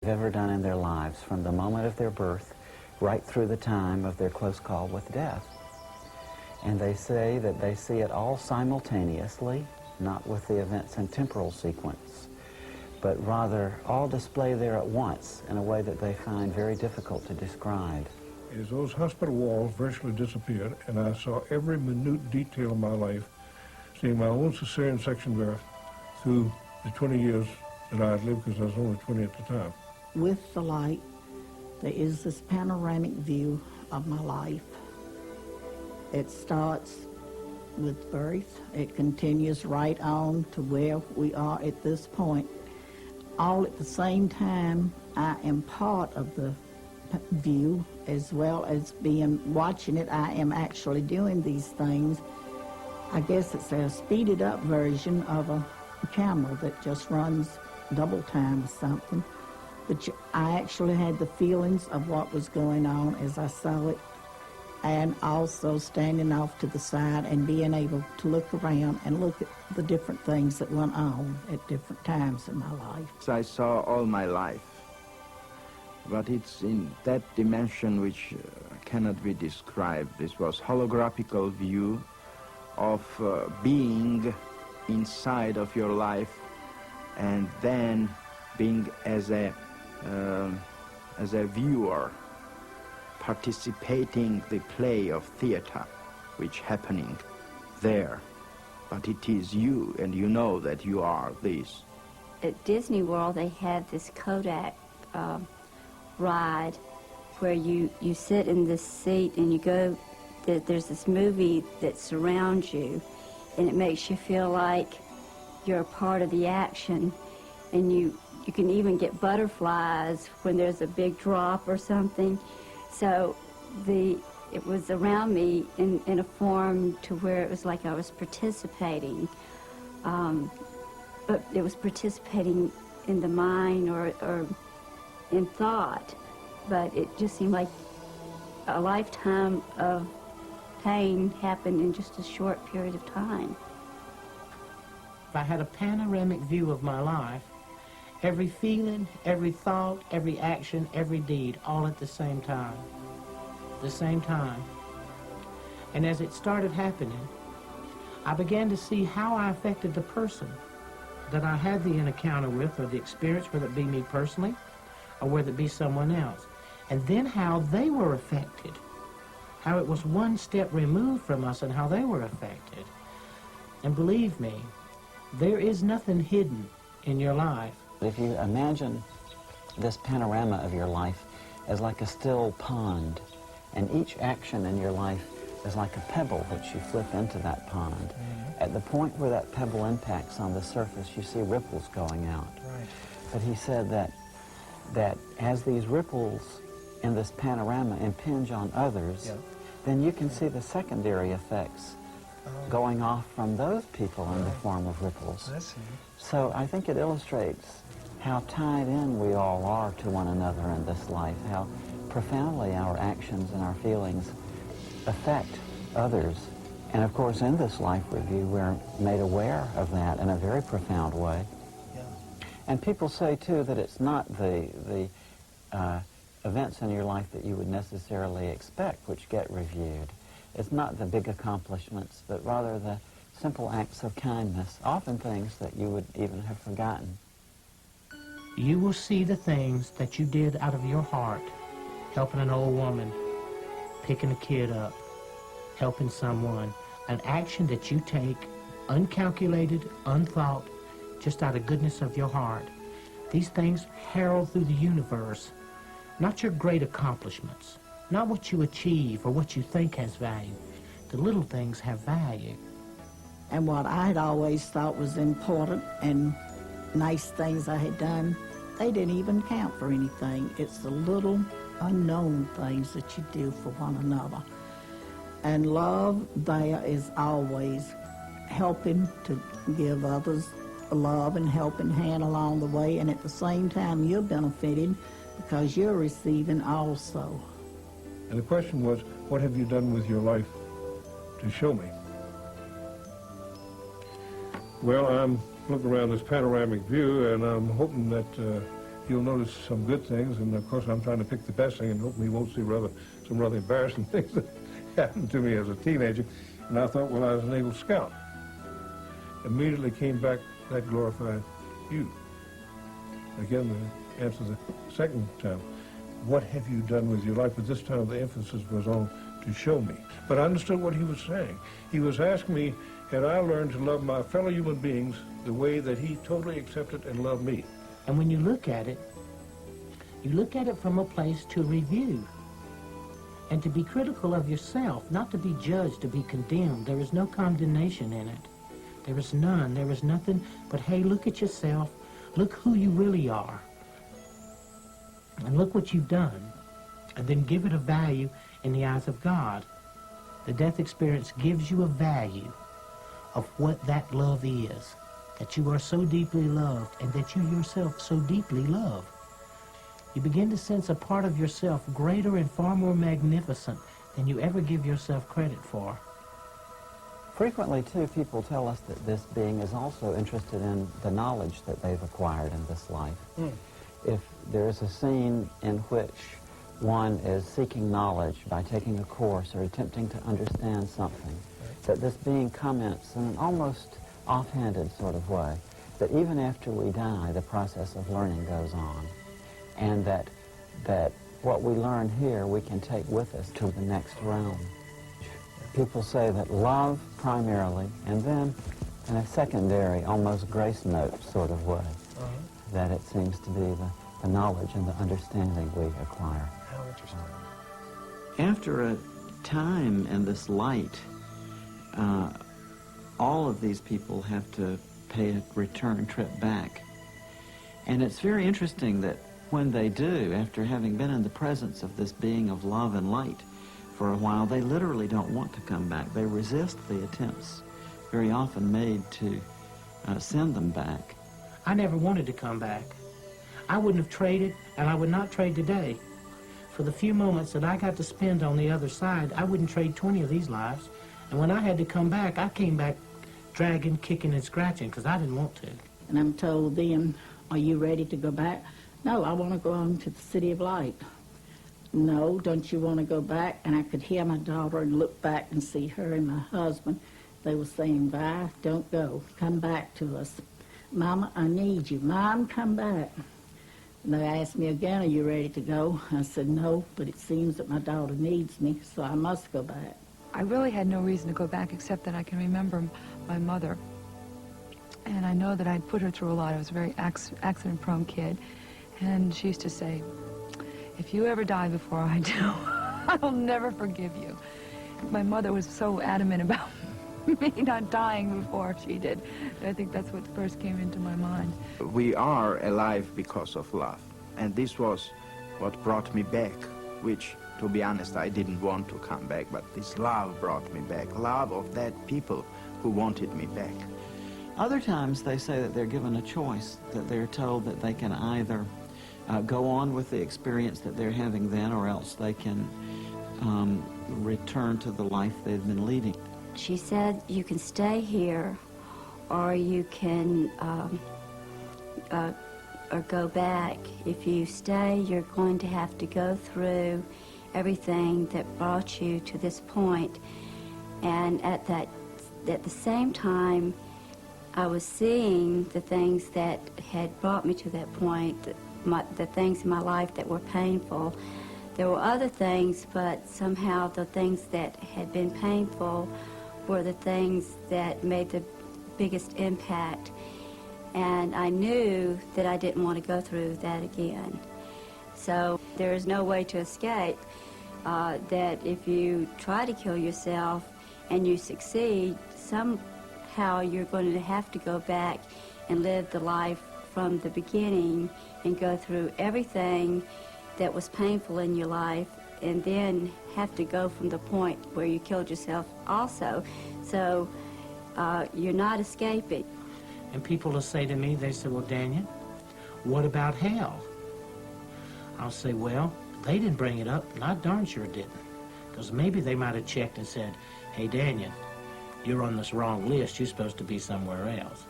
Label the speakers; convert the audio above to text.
Speaker 1: ever done in their lives, from the moment of their birth right through the time of their close call with death. And they say that they see it all simultaneously, not with the events in temporal sequence, but rather all displayed there at once in a way that they find very difficult to describe.
Speaker 2: As those hospital walls virtually disappeared, and I saw every minute detail of my life, seeing my own cesarean section birth through the 20 years that I had lived, because I was only 20 at the time.
Speaker 3: With the light, there is this panoramic view of my life. It starts with birth. It continues right on to where we are at this point. All at the same time, I am part of the view, as well as watching it. I am actually doing these things. I guess it's a speeded up version of a camera that just runs double time or something. But I actually had the feelings of what was going on as I saw it, and also standing off to the side and being able to look around and look at the different things that went on at different times in my life.
Speaker 4: I saw all my life, but it's in that dimension which cannot be described. This was holographical view of being inside of your life, and then being as a viewer, participating the play of theater which happening there. But it is you, and you know that you are this.
Speaker 5: At Disney World, they have this Kodak ride where you sit in this seat and you go, there's this movie that surrounds you, and it makes you feel like you're a part of the action, and you can even get butterflies when there's a big drop or something. So it was around me in a form to where it was like I was participating, but it was participating in the mind or in thought, but it just seemed like a lifetime of pain happened in just a short period of time.
Speaker 6: If I had a panoramic view of my life, every feeling, every thought, every action, every deed, all at the same time. The same time. And as it started happening, I began to see how I affected the person that I had the encounter with, or the experience, whether it be me personally, or whether it be someone else. And then how they were affected. How it was one step removed from us and how they were affected. And believe me, there is nothing hidden in your life.
Speaker 1: If you imagine this panorama of your life as like a still pond, and each action in your life is like a pebble which you flip into that pond. Mm-hmm. At the point where that pebble impacts on the surface, you see ripples going out. Right. But he said that as these ripples in this panorama impinge on others, yep, then you can see the secondary effects going off from those people in the form of ripples. I see. So I think it illustrates how tied in we all are to one another in this life, how profoundly our actions and our feelings affect others. And of course, in this life review, we're made aware of that in a very profound way. Yeah. And people say, too, that it's not the events in your life that you would necessarily expect which get reviewed. It's not the big accomplishments, but rather the simple acts of kindness, often things that you would even have forgotten.
Speaker 6: You will see the things that you did out of your heart, helping an old woman, picking a kid up, helping someone, an action that you take, uncalculated, unthought, just out of goodness of your heart. These things herald through the universe, not your great accomplishments, not what you achieve or what you think has value. The little things have value.
Speaker 3: And what I had always thought was important and nice things I had done, they didn't even count for anything. It's the little unknown things that you do for one another. And love there is always helping to give others love and helping hand along the way, and at the same time you're benefiting because you're receiving also.
Speaker 2: And the question was, what have you done with your life to show me? Well, I'm looking around this panoramic view, and I'm hoping that you'll notice some good things, and of course I'm trying to pick the best thing and hoping he won't see some rather embarrassing things that happened to me as a teenager. And I thought, well, I was an Eagle Scout. Immediately came back that glorified you. Again, the answer the second time. What have you done with your life? But this time the emphasis was on to show me. But I understood what he was saying. He was asking me, had I learned to love my fellow human beings the way that he totally accepted and loved me?
Speaker 6: And when you look at it from a place to review and to be critical of yourself, not to be judged, to be condemned. There is no condemnation in it. There is none. There is nothing but, hey, look at yourself. Look who you really are. And look what you've done. And then give it a value in the eyes of God. The death experience gives you a value of what that love is, that you are so deeply loved and that you yourself so deeply love. You begin to sense a part of yourself greater and far more magnificent than you ever give yourself credit for.
Speaker 1: Frequently, too, people tell us that this being is also interested in the knowledge that they've acquired in this life. If there is a scene in which one is seeking knowledge by taking a course or attempting to understand something, that this being comments in an almost offhanded sort of way, that even after we die, the process of learning goes on, and that what we learn here we can take with us to the next realm. People say that love primarily, and then in a secondary, almost grace note sort of way, that it seems to be the knowledge and the understanding we acquire.
Speaker 6: How interesting.
Speaker 1: After a time in this light, all of these people have to pay a return trip back. And it's very interesting that when they do, after having been in the presence of this being of love and light for a while, they literally don't want to come back. They resist the attempts very often made to send them back.
Speaker 6: I never wanted to come back. I wouldn't have traded, and I would not trade today. For the few moments that I got to spend on the other side, I wouldn't trade 20 of these lives. And when I had to come back, I came back dragging, kicking, and scratching, because I didn't want to.
Speaker 3: And I'm told them, are you ready to go back? No, I want to go on to the City of Light. No, don't you want to go back? And I could hear my daughter and look back and see her and my husband. They were saying, Vi, don't go. Come back to us. Mama, I need you. Mom, come back. And they asked me again, are you ready to go? I said, no, but it seems that my daughter needs me, so I must go back.
Speaker 7: I really had no reason to go back except that I can remember my mother. And I know that I'd put her through a lot. I was a very accident-prone kid. And she used to say, if you ever die before I do, I'll never forgive you. My mother was so adamant about me not dying before she did. I think that's what first came into my mind.
Speaker 4: We are alive because of love. And this was what brought me back, which, to be honest, I didn't want to come back, but this love brought me back. Love of that people who wanted me back.
Speaker 1: Other times they say that they're given a choice, that they're told that they can either go on with the experience that they're having then, or else they can return to the life they've been leading.
Speaker 5: She said, you can stay here, or you can or go back. If you stay, you're going to have to go through everything that brought you to this point. And at the same time, I was seeing the things that had brought me to that point, the things in my life that were painful. There were other things, but somehow the things that had been painful were the things that made the biggest impact. And I knew that I didn't want to go through that again. So there is no way to escape that if you try to kill yourself and you succeed, somehow you're going to have to go back and live the life from the beginning and go through everything that was painful in your life, and then have to go from the point where you killed yourself also. So you're not escaping.
Speaker 6: And people will say to me, they say, well, Daniel, what about hell? I'll say, well, they didn't bring it up, and I darn sure didn't. Because maybe they might have checked and said, hey, Daniel, you're on this wrong list, you're supposed to be somewhere else.